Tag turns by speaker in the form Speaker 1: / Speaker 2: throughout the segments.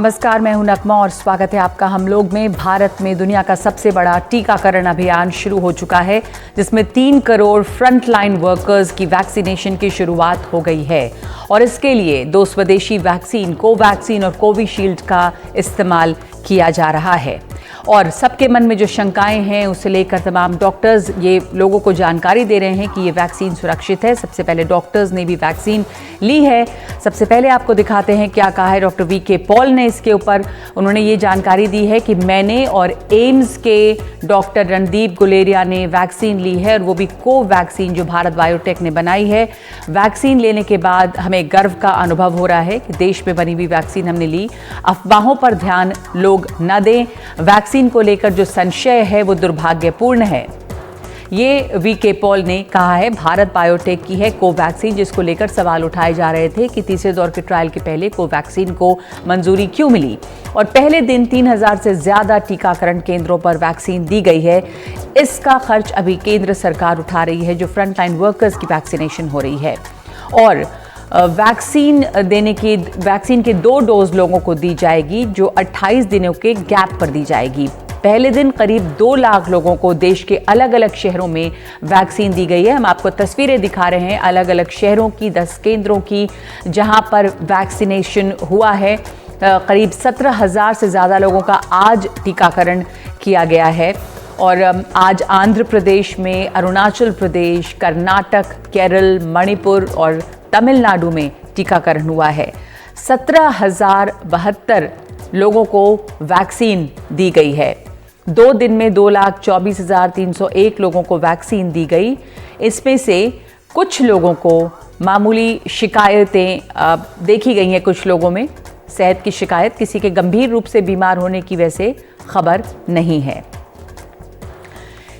Speaker 1: नमस्कार, मैं हूं नकमा और स्वागत है आपका हम लोग में। भारत में दुनिया का सबसे बड़ा टीकाकरण अभियान शुरू हो चुका है, जिसमें 3 करोड़ फ्रंटलाइन वर्कर्स की वैक्सीनेशन की शुरुआत हो गई है और इसके लिए 2 स्वदेशी वैक्सीन कोवैक्सीन और कोविशील्ड का इस्तेमाल किया जा रहा है। और सबके मन में जो शंकाएं हैं उसे लेकर तमाम डॉक्टर्स ये लोगों को जानकारी दे रहे हैं कि ये वैक्सीन सुरक्षित है। सबसे पहले डॉक्टर्स ने भी वैक्सीन ली है। सबसे पहले आपको दिखाते हैं क्या कहा है डॉक्टर वीके पॉल ने इसके ऊपर। उन्होंने ये जानकारी दी है कि मैंने और एम्स के डॉक्टर रणदीप गुलेरिया ने वैक्सीन ली है और वो भी कोवैक्सीन जो भारत बायोटेक ने बनाई है। वैक्सीन लेने के बाद हमें गर्व का अनुभव हो रहा है कि देश में बनी हुई वैक्सीन हमने ली। अफवाहों पर ध्यान लोग न दें। वैक्सीन को लेकर जो संशय है वो दुर्भाग्यपूर्ण है, ये वीके पॉल ने कहा है। भारत बायोटेक की है कोवैक्सीन, जिसको लेकर सवाल उठाए जा रहे थे कि तीसरे दौर के ट्रायल के पहले कोवैक्सीन को मंजूरी क्यों मिली और पहले दिन 3000 से ज्यादा टीकाकरण केंद्रों पर वैक्सीन दी गई है। इसका खर्च अभी केंद्र सरकार उठा रही है, जो फ्रंटलाइन वर्कर्स की वैक्सीनेशन हो रही है। और वैक्सीन के 2 डोज लोगों को दी जाएगी, जो 28 दिनों के गैप पर दी जाएगी। पहले दिन करीब 2 लाख लोगों को देश के अलग अलग शहरों में वैक्सीन दी गई है। हम आपको तस्वीरें दिखा रहे हैं अलग अलग शहरों की, 10 केंद्रों की, जहां पर वैक्सीनेशन हुआ है। करीब 17,000 से ज़्यादा लोगों का आज टीकाकरण किया गया है। और आज आंध्र प्रदेश में, अरुणाचल प्रदेश, कर्नाटक, केरल, मणिपुर और तमिलनाडु में टीकाकरण हुआ है। 17,072 लोगों को वैक्सीन दी गई है। 2 दिन में 2,24,301 लोगों को वैक्सीन दी गई। इसमें से कुछ लोगों को मामूली शिकायतें देखी गई हैं। कुछ लोगों में सेहत की शिकायत, किसी के गंभीर रूप से बीमार होने की वैसे खबर नहीं है।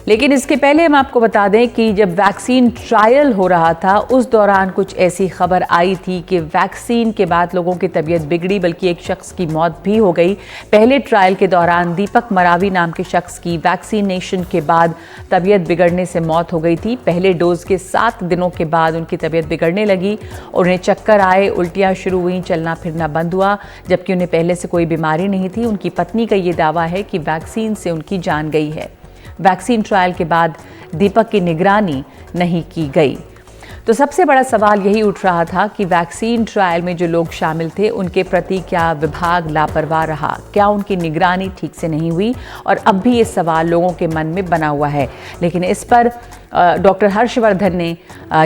Speaker 1: लेकिन इसके पहले हम आपको बता दें कि जब वैक्सीन ट्रायल हो रहा था उस दौरान कुछ ऐसी खबर आई थी कि वैक्सीन के बाद लोगों की तबीयत बिगड़ी, बल्कि एक शख्स की मौत भी हो गई। पहले ट्रायल के दौरान दीपक मरावी नाम के शख्स की वैक्सीनेशन के बाद तबीयत बिगड़ने से मौत हो गई थी। पहले डोज के 7 दिनों के बाद उनकी तबीयत बिगड़ने लगी, उन्हें चक्कर आए, उल्टियाँ शुरू हुई, चलना फिरना बंद हुआ, जबकि उन्हें पहले से कोई बीमारी नहीं थी। उनकी पत्नी का ये दावा है कि वैक्सीन से उनकी जान गई है। वैक्सीन ट्रायल के बाद दीपक की निगरानी नहीं की गई। तो सबसे बड़ा सवाल यही उठ रहा था कि वैक्सीन ट्रायल में जो लोग शामिल थे उनके प्रति क्या विभाग लापरवाह रहा, क्या उनकी निगरानी ठीक से नहीं हुई। और अब भी ये सवाल लोगों के मन में बना हुआ है। लेकिन इस पर डॉक्टर हर्षवर्धन ने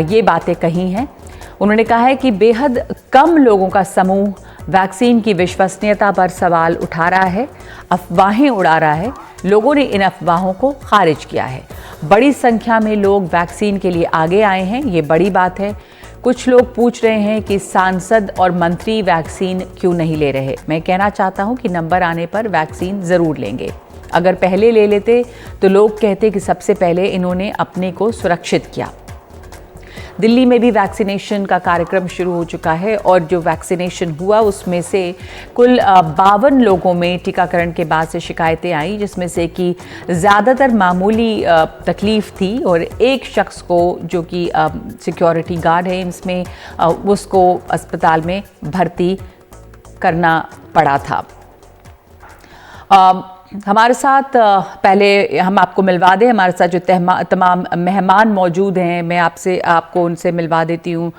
Speaker 1: ये बातें कही हैं। उन्होंने कहा है कि बेहद कम लोगों का समूह वैक्सीन की विश्वसनीयता पर सवाल उठा रहा है, अफवाहें उड़ा रहा है। लोगों ने इन अफवाहों को खारिज किया है। बड़ी संख्या में लोग वैक्सीन के लिए आगे आए हैं, ये बड़ी बात है। कुछ लोग पूछ रहे हैं कि सांसद और मंत्री वैक्सीन क्यों नहीं ले रहे। मैं कहना चाहता हूं कि नंबर आने पर वैक्सीन ज़रूर लेंगे। अगर पहले ले लेते तो लोग कहते कि सबसे पहले इन्होंने अपने को सुरक्षित किया। दिल्ली में भी वैक्सीनेशन का कार्यक्रम शुरू हो चुका है और जो वैक्सीनेशन हुआ उसमें से कुल 52 लोगों में टीकाकरण के बाद से शिकायतें आई, जिसमें से कि ज़्यादातर मामूली तकलीफ़ थी और एक शख्स को, जो कि सिक्योरिटी गार्ड है इसमें, उसको अस्पताल में भर्ती करना पड़ा था। हमारे साथ पहले हम आपको मिलवा दें, हमारे साथ जो तमाम मेहमान मौजूद हैं, मैं आपको उनसे मिलवा देती हूँ।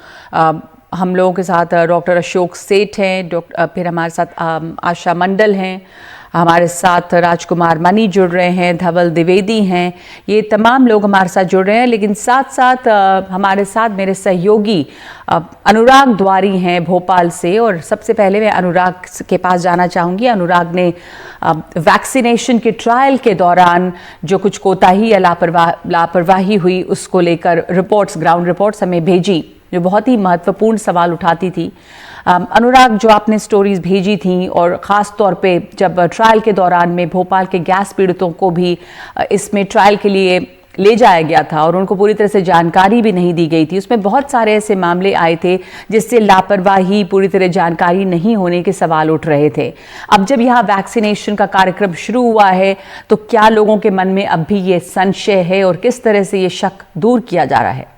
Speaker 1: हम लोगों के साथ डॉक्टर अशोक सेठ हैं, फिर हमारे साथ आशा मंडल हैं, हमारे साथ राजकुमार मनी जुड़ रहे हैं, धवल द्विवेदी हैं। ये तमाम लोग हमारे साथ जुड़ रहे हैं। लेकिन साथ साथ हमारे साथ मेरे सहयोगी अनुराग द्वारी हैं भोपाल से। और सबसे पहले मैं अनुराग के पास जाना चाहूँगी। अनुराग ने वैक्सीनेशन के ट्रायल के दौरान जो कुछ कोताही या लापरवाही हुई उसको लेकर ग्राउंड रिपोर्ट्स हमें भेजी, जो बहुत ही महत्वपूर्ण सवाल उठाती थी। अनुराग, जो आपने स्टोरीज भेजी थी और ख़ास तौर पे जब ट्रायल के दौरान में भोपाल के गैस पीड़ितों को भी इसमें ट्रायल के लिए ले जाया गया था और उनको पूरी तरह से जानकारी भी नहीं दी गई थी, उसमें बहुत सारे ऐसे मामले आए थे जिससे लापरवाही, पूरी तरह जानकारी नहीं होने के सवाल उठ रहे थे। अब जब यहाँ वैक्सीनेशन का कार्यक्रम शुरू हुआ है तो क्या लोगों के मन में अब भी ये संशय है और किस तरह से ये शक दूर किया जा रहा है?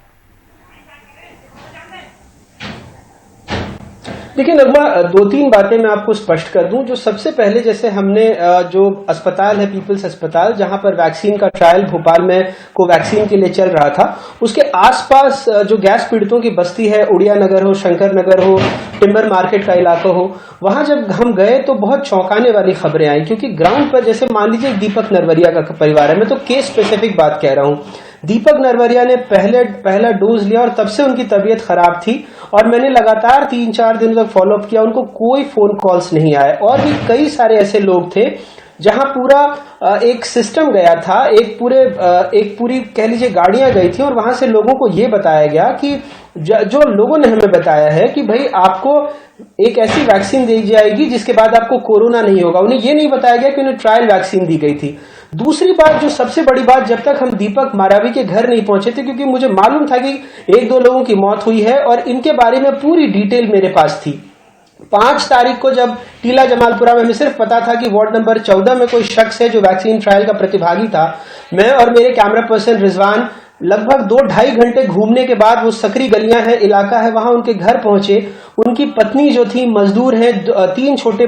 Speaker 2: देखिए नगमा, दो तीन बातें मैं आपको स्पष्ट कर दूं। जो सबसे पहले, जैसे हमने जो अस्पताल है पीपल्स अस्पताल, जहां पर वैक्सीन का ट्रायल भोपाल में कोवैक्सीन के लिए चल रहा था, उसके आसपास जो गैस पीड़ितों की बस्ती है, उड़िया नगर हो, शंकर नगर हो, टिम्बर मार्केट का इलाका हो, वहां जब हम गए तो बहुत चौंकाने वाली खबरें आई। क्योंकि ग्राउंड पर, जैसे मान लीजिए दीपक नरवरिया का परिवार है, मैं तो केस स्पेसिफिक बात कह रहा हूं। दीपक नरवरिया ने पहला डोज लिया और तब से उनकी तबीयत खराब थी, और मैंने लगातार 3-4 दिन तक फॉलोअप किया, उनको कोई फोन कॉल्स नहीं आए। और भी कई सारे ऐसे लोग थे जहां पूरा एक सिस्टम गया था, एक पूरी कह लीजिए गाड़ियां गई थी, और वहां से लोगों को यह बताया गया कि जो लोगों ने हमें बताया है कि भाई आपको एक ऐसी वैक्सीन दी जाएगी जिसके बाद आपको कोरोना नहीं होगा। उन्हें यह नहीं बताया गया कि उन्हें ट्रायल वैक्सीन दी गई थी। दूसरी बात, जो सबसे बड़ी बात, जब तक हम दीपक मारावी के घर नहीं पहुंचे थे, क्योंकि मुझे मालूम था कि 1-2 लोगों की मौत हुई है और इनके बारे में पूरी डिटेल मेरे पास थी। 5 तारीख को जब टीला जमालपुरा में, हमें सिर्फ पता था कि वार्ड नंबर 14 में कोई शख्स है जो वैक्सीन ट्रायल का प्रतिभागी था। मैं और मेरे कैमरा पर्सन रिजवान लगभग 2-2.5 घंटे घूमने के बाद, वो सकरी गलियां है, इलाका है, वहां उनके घर पहुंचे। उनकी पत्नी जो थी मजदूर है, 3 छोटे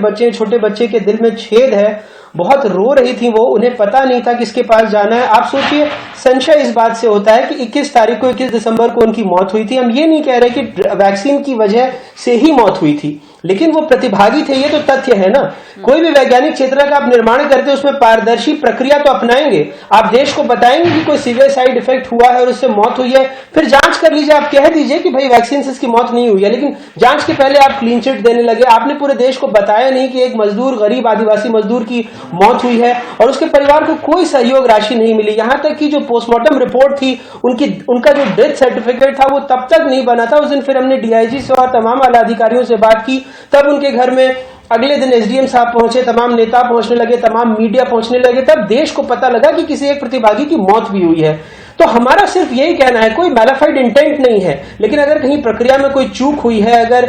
Speaker 2: बच्चे के दिल में छेद है, बहुत रो रही थी वो, उन्हें पता नहीं था किसके पास जाना है। आप सोचिए, संशय इस बात से होता है कि 21 दिसंबर को उनकी मौत हुई थी। हम ये नहीं कह रहे कि वैक्सीन की वजह से ही मौत हुई थी, लेकिन वो प्रतिभागी थे, ये तो तथ्य है ना। कोई भी वैज्ञानिक क्षेत्र का आप निर्माण करते हैं, उसमें पारदर्शी प्रक्रिया तो अपनाएंगे। आप देश को बताएंगे कि कोई सीवियर साइड इफेक्ट हुआ है और उससे मौत हुई है, फिर जांच कर लीजिए। आप कह दीजिए कि भाई वैक्सीन से इसकी मौत नहीं हुई है, लेकिन जांच के पहले आप क्लीन चिट देने लगे। आपने पूरे देश को बताया नहीं कि एक मजदूर, गरीब आदिवासी मजदूर की मौत हुई है और उसके परिवार को कोई सहयोग राशि नहीं मिली। यहां तक कि जो पोस्टमार्टम रिपोर्ट थी, उनका जो डेथ सर्टिफिकेट था, वो तब तक नहीं बना था। उस दिन फिर हमने डीआईजी से और तमाम आला अधिकारियों से बात की, तब उनके घर में अगले दिन एसडीएम साहब पहुंचे, तमाम नेता पहुंचने लगे, तमाम मीडिया पहुंचने लगे, तब देश को पता लगा कि किसी एक प्रतिभागी की मौत भी हुई है। तो हमारा सिर्फ यही कहना है, कोई मैलिफाइड इंटेंट नहीं है, लेकिन अगर कहीं प्रक्रिया में कोई चूक हुई है, अगर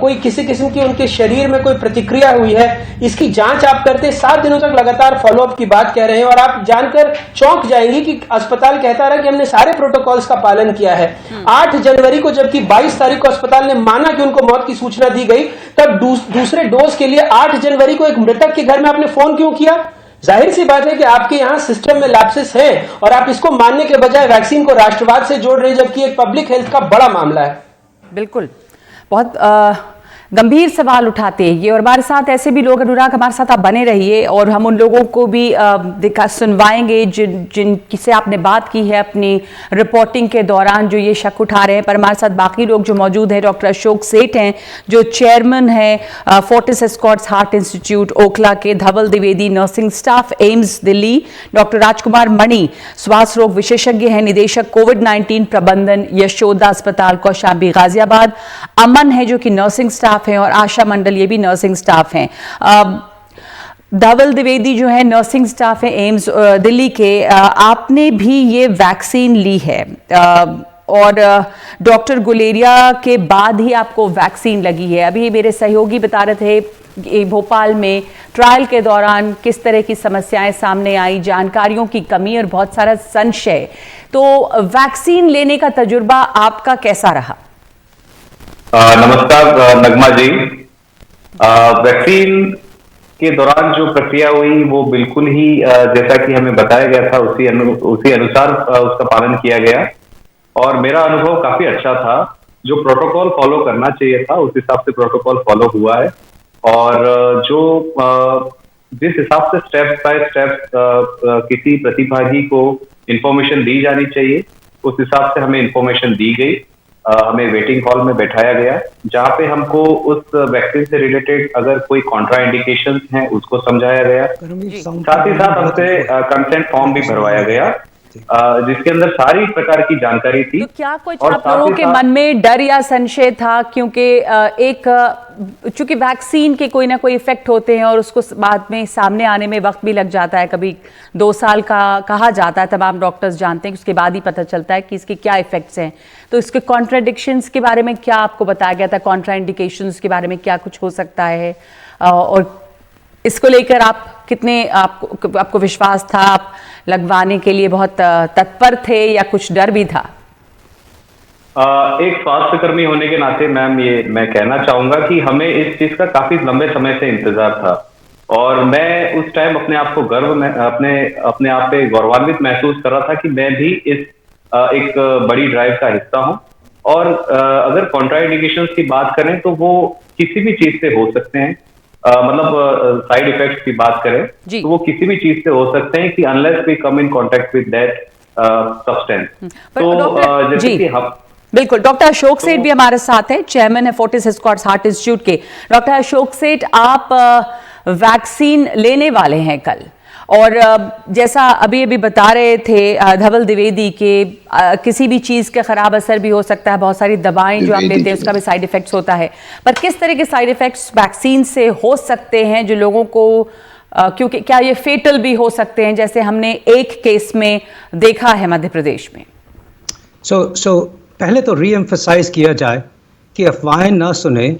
Speaker 2: कोई किसी किस्म की उनके शरीर में कोई प्रतिक्रिया हुई है, इसकी जांच आप करते 7 दिनों तक लगातार फॉलोअप की बात कह रहे हैं, और आप जानकर चौंक जाएंगे कि अस्पताल कहता रहा कि हमने सारे प्रोटोकॉल्स का पालन किया है। 8 जनवरी को, जबकि 22 तारीख को अस्पताल ने माना कि उनको मौत की सूचना दी गई, तब दूसरे डोज के लिए 8 जनवरी को एक मृतक के घर में आपने फोन क्यों किया? जाहिर सी बात है कि आपके यहां सिस्टम में लैप्सेस है, और आप इसको मानने के बजाय वैक्सीन को राष्ट्रवाद से जोड़ रहे हैं, जबकि एक पब्लिक हेल्थ का बड़ा मामला है।
Speaker 1: बिल्कुल, बहुत गंभीर सवाल उठाते हैं ये, और हमारे साथ ऐसे भी लोग, अनुराग हमारे साथ आप बने रहिए, और हम उन लोगों को भी सुनवाएंगे जिनसे आपने बात की है अपनी रिपोर्टिंग के दौरान, जो ये शक उठा रहे हैं। पर हमारे साथ बाकी लोग जो मौजूद हैं, डॉक्टर अशोक सेठ हैं जो चेयरमैन हैं Fortis Escorts Heart Institute Okhla के, Dhaval Dwivedi nursing staff AIIMS Delhi, doctor Rajkumar Mani श्वास रोग विशेषज्ञ हैं, निदेशक कोविड-19 प्रबंधन यशोदा अस्पताल कौशाम्बी गाजियाबाद, अमन है जो कि नर्सिंग स्टाफ हैं, और आशा मंडल ये भी नर्सिंग स्टाफ हैं। धवल द्विवेदी जो है नर्सिंग स्टाफ है एम्स दिल्ली के। आपने भी ये वैक्सीन ली है, और डॉक्टर गुलेरिया के बाद ही आपको वैक्सीन लगी है। अभी मेरे सहयोगी बता रहे थे भोपाल में ट्रायल के दौरान किस तरह की समस्याएं सामने आई, जानकारियों की कमी और बहुत सारा संशय। तो वैक्सीन लेने का तजुर्बा आपका कैसा रहा?
Speaker 3: नमस्कार नगमा जी। वैक्सीन के दौरान जो प्रक्रिया हुई वो बिल्कुल ही जैसा कि हमें बताया गया था उसी अनुसार उसका पालन किया गया, और मेरा अनुभव काफी अच्छा था। जो प्रोटोकॉल फॉलो करना चाहिए था उस हिसाब से प्रोटोकॉल फॉलो हुआ है, और जिस हिसाब से स्टेप बाय स्टेप किसी प्रतिभागी को इंफॉर्मेशन दी जानी चाहिए, उस हिसाब से हमें इंफॉर्मेशन दी गई। हमें वेटिंग हॉल में बैठाया गया, जहां पे हमको उस वैक्सीन से रिलेटेड अगर कोई कॉन्ट्रा इंडिकेशंस हैं उसको समझाया गया। साथ ही साथ हमसे कंसेंट फॉर्म भी भरवाया गया, जिसके अंदर सारी प्रकार की जानकारी थी।
Speaker 1: तो क्या कुछ आप लोगों के मन में डर या संशय था? क्योंकि चूंकि वैक्सीन के कोई ना कोई इफेक्ट होते हैं और उसको बाद में सामने आने में वक्त भी लग जाता है, कभी 2 साल का कहा जाता है, तमाम डॉक्टर्स जानते हैं कि उसके बाद ही पता चलता है कि इसके क्या इफेक्ट्स हैं। तो इसके कॉन्ट्राडिक्शंस के बारे में क्या आपको बताया गया था? कॉन्ट्रा इंडिकेशंस के बारे में क्या कुछ हो सकता है, और इसको लेकर आप कितने आपको विश्वास था? आप लगवाने के लिए बहुत तत्पर थे या कुछ डर भी था?
Speaker 3: एक स्वास्थ्य कर्मी होने के नाते मैम ये मैं कहना चाहूंगा कि हमें इस चीज का काफी लंबे समय से इंतजार था और मैं उस टाइम अपने आप को गर्व में अपने आप पे गौरवान्वित महसूस कर रहा था कि मैं भी इस एक बड़ी ड्राइव का हिस्सा हूं और अगर कॉन्ट्राइंडिकेशंस की बात करें तो वो किसी भी चीज से हो सकते हैं। मतलब साइड इफेक्ट्स की बात करें तो वो किसी भी चीज से हो सकते हैं कि unless we come in contact with that substance. तो जैसे कि हम
Speaker 1: बिल्कुल, डॉक्टर अशोक सेठ भी हमारे साथ हैं, चेयरमैन है फोर्टिस एस्कॉर्ट्स हार्ट इंस्टीट्यूट के। डॉक्टर अशोक सेठ, आप वैक्सीन लेने वाले हैं कल और जैसा अभी अभी बता रहे थे धवल द्विवेदी के किसी भी चीज़ का ख़राब असर भी हो सकता है, बहुत सारी दवाएं जो हम लेते हैं उसका भी साइड इफ़ेक्ट्स होता है, पर किस तरह के साइड इफ़ेक्ट्स वैक्सीन से हो सकते हैं जो लोगों को क्योंकि क्या ये फेटल भी हो सकते हैं जैसे हमने एक केस में देखा है मध्य प्रदेश में?
Speaker 4: सो पहले तो रीएम्फसाइज किया जाए कि अफवाहें न सुने।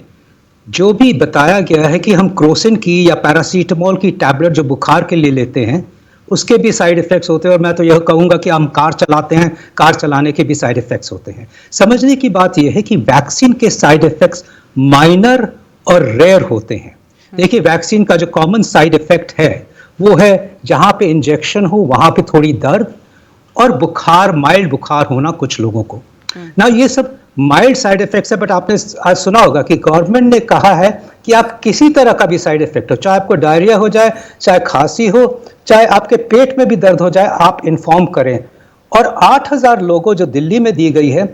Speaker 4: जो भी बताया गया है कि हम क्रोसिन की या पैरासीटामोल की टैबलेट जो बुखार के लिए लेते हैं उसके भी साइड इफ़ेक्ट्स होते हैं और मैं तो यह कहूँगा कि हम कार चलाते हैं, कार चलाने के भी साइड इफ़ेक्ट्स होते हैं। समझने की बात यह है कि वैक्सीन के साइड इफ़ेक्ट्स माइनर और रेयर होते हैं। देखिए, वैक्सीन का जो कॉमन साइड इफ़ेक्ट है वो है जहाँ पे इंजेक्शन हो वहाँ पे थोड़ी दर्द और बुखार, माइल्ड बुखार होना कुछ लोगों को। ना ये सब माइल्ड साइड इफेक्ट्स है, बट आपने आज सुना होगा कि गवर्नमेंट ने कहा है कि आप किसी तरह का भी साइड इफेक्ट हो, चाहे आपको डायरिया हो जाए, चाहे खांसी हो, चाहे आपके पेट में भी दर्द हो जाए, आप इन्फॉर्म करें। और 8,000 लोगों जो दिल्ली में दी गई है,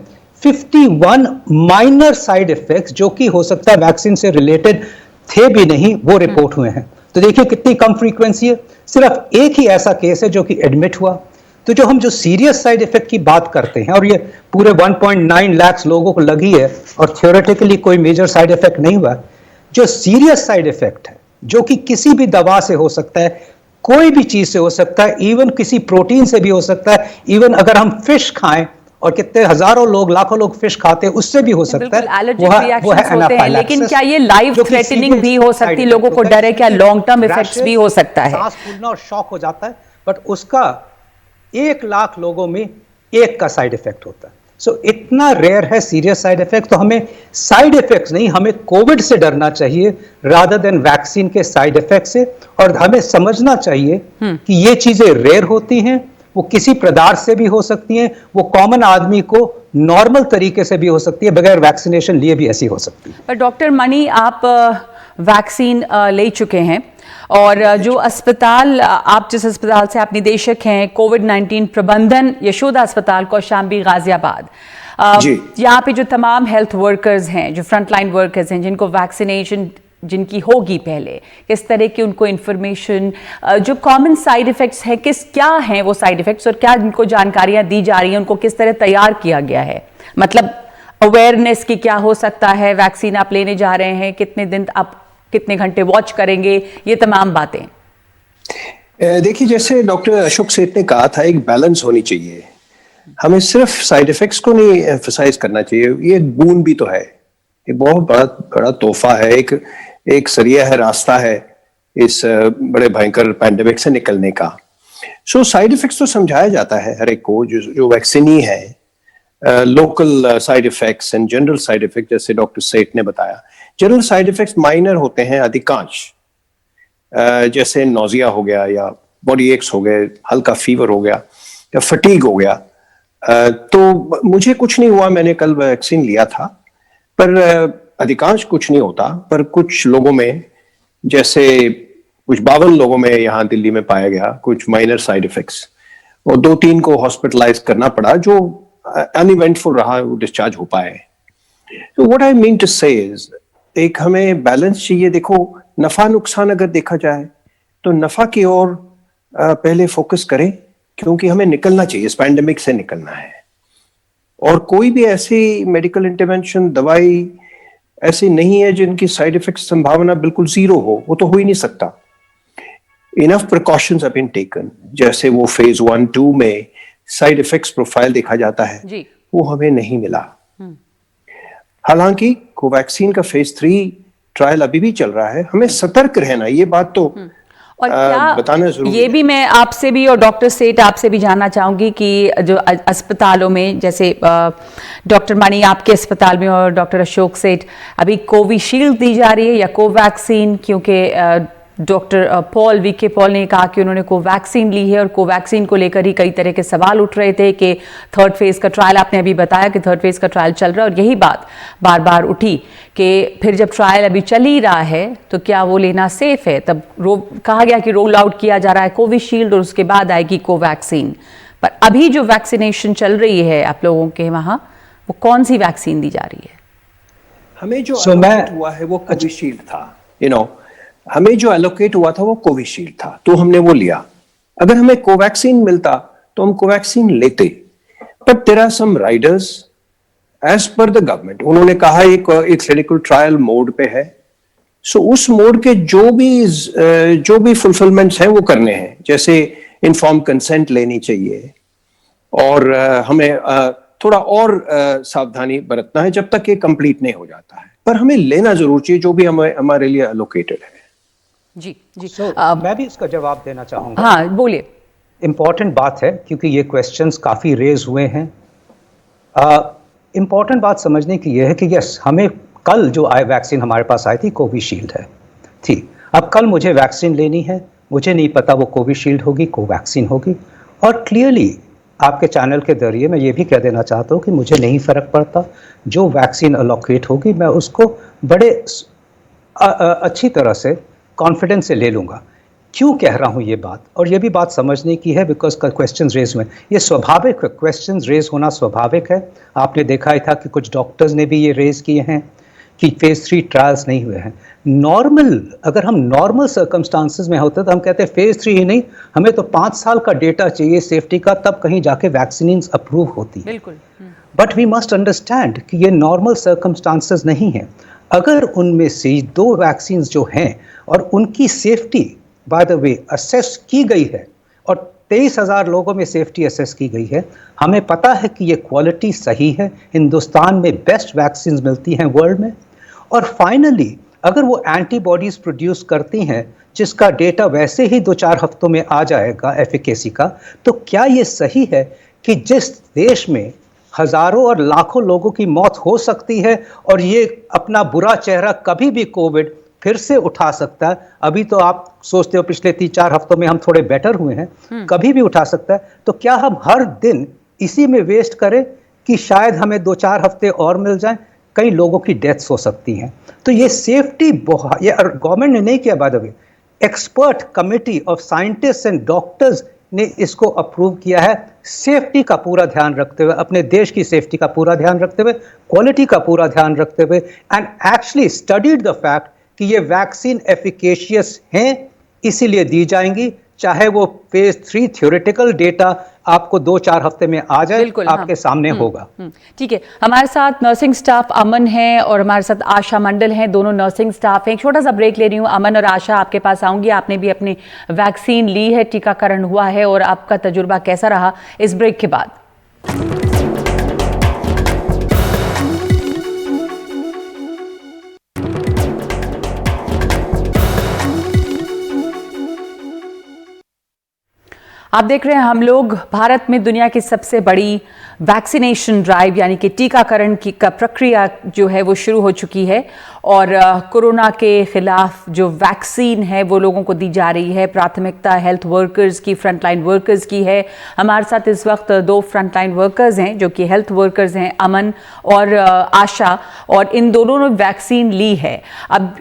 Speaker 4: 51 माइनर साइड इफेक्ट्स जो कि हो सकता है वैक्सीन से रिलेटेड थे भी नहीं, वो रिपोर्ट हुए हैं। तो देखिए कितनी कम फ्रीक्वेंसी है। सिर्फ एक ही ऐसा केस है जो कि एडमिट हुआ। तो जो सीरियस साइड इफेक्ट की बात करते हैं और ये पूरे 1.9 लाख लोगों को लगी है और थियोरेटिकली कोई मेजर साइड इफेक्ट नहीं हुआ, जो सीरियस साइड इफेक्ट है जो कि किसी भी दवा से हो सकता है, कोई भी चीज से हो सकता है, इवन किसी प्रोटीन से भी हो सकता है, इवन अगर हम फिश खाएं और कितने हजारों लोग, लाखों लोग फिश खाते हैं, उससे भी हो सकता है।
Speaker 1: वो है एनाफाइलैक्सिस। लेकिन क्या ये लाइफ थ्रेटनिंग भी हो सकती है? लोगों को डर है क्या लॉन्ग टर्म इफेक्ट्स भी हो सकता है?
Speaker 4: सांस फूलना और शॉक हो जाता है, बट उसका 1 लाख लोगों में एक का साइड इफेक्ट होता है। सो इतना रेयर है सीरियस साइड इफेक्ट। तो हमें साइड इफेक्ट्स नहीं, हमें कोविड से डरना चाहिए रादर देन वैक्सीन के साइड इफेक्ट से। और हमें समझना चाहिए कि ये चीजें रेयर होती हैं, वो किसी पदार्थ से भी हो सकती हैं, वो कॉमन आदमी को नॉर्मल तरीके से भी हो सकती है, बगैर वैक्सीनेशन लिए भी ऐसी हो सकती है।
Speaker 1: पर डॉक्टर मणि, आप वैक्सीन ले चुके हैं और जो अस्पताल, आप जिस अस्पताल से आप निदेशक हैं, कोविड-19 प्रबंधन यशोदा अस्पताल कौशाम्बी गाजियाबाद, यहाँ पे जो तमाम हेल्थ वर्कर्स हैं, जो फ्रंटलाइन वर्कर्स हैं, जिनको वैक्सीनेशन जिनकी होगी पहले, किस तरह की उनको इंफॉर्मेशन, जो कॉमन साइड इफेक्ट्स हैं, क्या हैं वो साइड इफेक्ट्स और क्या उनको जानकारियां दी जा रही हैं, उनको किस तरह तैयार किया गया है? मतलब अवेयरनेस की क्या हो सकता है, वैक्सीन आप लेने जा रहे हैं, कितने दिन आप कितने घंटे वॉच करेंगे, ये तमाम बातें।
Speaker 5: देखिए, जैसे डॉक्टर अशोक सेठ ने कहा था, एक बैलेंस होनी चाहिए। हमें सिर्फ साइड इफेक्ट्स को नहीं एम्फसाइज करना चाहिए, ये एक बून भी तो है, एक बहुत बड़ा तोहफा है, एक सरिया है, रास्ता है इस बड़े भयंकर पैंडेमिक से निकलने का। सो साइड इफेक्ट्स तो समझाया जाता है हर एक को, जो वैक्सीनी है, local side effects and general side effect, जैसे डॉक्टर सेठ ने बताया। जनरल साइड इफेक्ट्स माइनर होते हैं अधिकांश, जैसे नोजिया हो गया या बॉडी एक्स हो गए, हल्का फीवर हो गया या फटीग हो गया। तो मुझे कुछ नहीं हुआ, मैंने कल वैक्सीन लिया था, पर अधिकांश कुछ नहीं होता। पर कुछ लोगों में, जैसे कुछ 52 लोगों में यहाँ दिल्ली में पाया गया कुछ माइनर साइड इफेक्ट्स, और 2-3 को हॉस्पिटलाइज करना पड़ा, जो अनइवेंटफुल रहा, वो डिस्चार्ज हो पाए। तो व्हाट आई मीन टू से इज, एक हमें बैलेंस चाहिए। देखो, नफा नुकसान अगर देखा जाए तो नफा की ओर पहले फोकस करें, क्योंकि हमें निकलना चाहिए, इस पैंडेमिक से निकलना है। और कोई भी ऐसी मेडिकल इंटरवेंशन, दवाई ऐसी नहीं है जिनकी साइड इफेक्ट संभावना बिल्कुल जीरो हो, वो तो हो ही नहीं सकता। Enough precautions have been taken, जैसे वो फेज 1-2 में साइड इफेक्ट्स प्रोफाइल देखा जाता है जी, वो हमें नहीं मिला। हालांकि कोवैक्सीन का फेज 3 ट्रायल अभी भी चल रहा है, हमें सतर्क रहना, ये बात तो
Speaker 1: और क्या
Speaker 5: बताना जरूरी
Speaker 1: ये भी मैं आपसे भी और डॉक्टर सेठ आपसे भी जानना चाहूंगी कि जो अस्पतालों में जैसे डॉक्टर मणि आपके अस्पताल में और डॉक्टर अशोक सेठ अभी कोविशील्ड दी जा रही है या कोवैक्सीन, क्योंकि डॉक्टर पॉल वीके पॉल ने कहा कि उन्होंने कोवैक्सीन ली है और कोवैक्सीन को लेकर ही कई तरह के सवाल उठ रहे थे कि थर्ड फेज का ट्रायल, आपने अभी बताया कि थर्ड फेज का ट्रायल चल रहा है और यही बात बार बार उठी कि फिर जब ट्रायल अभी चल ही रहा है तो क्या वो लेना सेफ है। तब कहा गया कि रोल आउट किया जा रहा है कोविशील्ड और उसके बाद आएगी कोवैक्सीन, पर अभी जो वैक्सीनेशन चल रही है आप लोगों के वहाँ, वो कौन सी वैक्सीन दी जा रही है?
Speaker 5: हमें जो एलोकेट हुआ है वो कोविशील्ड था, हमें जो एलोकेट हुआ था वो कोविशील्ड था, तो हमने वो लिया। अगर हमें कोवैक्सीन मिलता तो हम कोवैक्सीन लेते, but there are some riders as per the government, उन्होंने कहा एक क्लिनिकल ट्रायल मोड पे है, सो उस मोड के जो भी फुलफिलमेंट्स हैं वो करने हैं, जैसे इन्फॉर्म कंसेंट लेनी चाहिए और हमें थोड़ा और सावधानी बरतना है जब तक ये कंप्लीट नहीं हो जाता है, पर हमें लेना जरूर चाहिए जो भी हमारे लिए एलोकेटेड है।
Speaker 1: जी जी
Speaker 4: मैं भी इसका जवाब देना चाहूंगा।
Speaker 1: हाँ बोलिए।
Speaker 4: इम्पॉर्टेंट बात है क्योंकि ये क्वेश्चंस काफ़ी रेज हुए हैं। इम्पॉर्टेंट बात समझने की ये है कि यस, हमें कल जो वैक्सीन हमारे पास आई थी कोविशील्ड है थी। अब कल मुझे वैक्सीन लेनी है, मुझे नहीं पता वो कोविशील्ड होगी कोवैक्सीन होगी, और क्लियरली आपके चैनल के जरिए मैं ये भी कह देना चाहता हूँ कि मुझे नहीं फ़र्क पड़ता, जो वैक्सीन अलोकेट होगी मैं उसको बड़े अच्छी तरह से कॉन्फिडेंस से ले लूँगा। क्यों कह रहा हूँ ये बात, और ये भी बात समझने की है बिकॉज क्वेश्चंस रेज हुए, ये स्वाभाविक है, क्वेश्चंस रेज होना स्वाभाविक है। आपने देखा ही था कि कुछ डॉक्टर्स ने भी ये रेज किए हैं कि फेज 3 ट्रायल्स नहीं हुए हैं। नॉर्मल, अगर हम नॉर्मल सर्कमस्टांसेस में होते तो हम कहते हैं फेज 3 ही नहीं, हमें तो 5 साल का डेटा चाहिए सेफ्टी का, तब कहीं जाके वैक्सीन अप्रूव होती है।
Speaker 1: बिल्कुल।
Speaker 4: बट वी मस्ट अंडरस्टैंड कि ये नॉर्मल सर्कमस्टांसेस नहीं है। अगर उनमें से 2 वैक्सीन जो हैं और उनकी safety by the way assess की गई है और 23,000 लोगों में सेफ्टी असेस की गई है, हमें पता है कि ये क्वालिटी सही है, हिंदुस्तान में बेस्ट वैक्सीन मिलती हैं वर्ल्ड में, और फाइनली अगर वो एंटीबॉडीज प्रोड्यूस करती हैं जिसका डेटा वैसे ही 2-4 हफ्तों में आ जाएगा एफिकेसी का, तो क्या ये सही है कि जिस देश में हजारों और लाखों लोगों की मौत हो सकती है और ये अपना बुरा चेहरा कभी भी कोविड फिर से उठा सकता है, अभी तो आप सोचते हो पिछले 3-4 हफ्तों में हम थोड़े बेटर हुए हैं, कभी भी उठा सकता है, तो क्या हम हर दिन इसी में वेस्ट करें कि शायद हमें 2-4 हफ्ते और मिल जाएं? कई लोगों की डेथ्स हो सकती हैं। तो ये सेफ्टी ये गवर्नमेंट ने नहीं किया, by the way expert committee of scientist and doctors ने इसको अप्रूव किया है, सेफ्टी का पूरा ध्यान रखते हुए, अपने देश की सेफ्टी का पूरा ध्यान रखते हुए, क्वालिटी का पूरा ध्यान रखते हुए, and actually studied the fact कि ये वैक्सीन एफिकेशियस हैं, इसीलिए दी जाएंगी, चाहे वो फेज 3 थ्योरेटिकल डेटा आपको 2-4 हफ्ते में आ जाए, आपके सामने होगा।
Speaker 1: ठीक है, हमारे साथ नर्सिंग स्टाफ अमन है और हमारे साथ आशा मंडल हैं, दोनों नर्सिंग स्टाफ हैं। छोटा सा ब्रेक ले रही हूँ। अमन और आशा, आपके पास आऊंगी। आपने भी अपनी वैक्सीन ली है, टीकाकरण हुआ है, और आपका तजुर्बा कैसा रहा इस ब्रेक के बाद? आप देख रहे हैं हम लोग भारत में दुनिया की सबसे बड़ी वैक्सीनेशन ड्राइव यानी कि टीकाकरण की प्रक्रिया जो है वो शुरू हो चुकी है, और कोरोना के खिलाफ जो वैक्सीन है वो लोगों को दी जा रही है। प्राथमिकता हेल्थ वर्कर्स की, फ्रंटलाइन वर्कर्स की है। हमारे साथ इस वक्त 2 फ्रंटलाइन वर्कर्स हैं जो कि हेल्थ वर्कर्स हैं, अमन और आशा, और इन दोनों ने वैक्सीन ली है। अब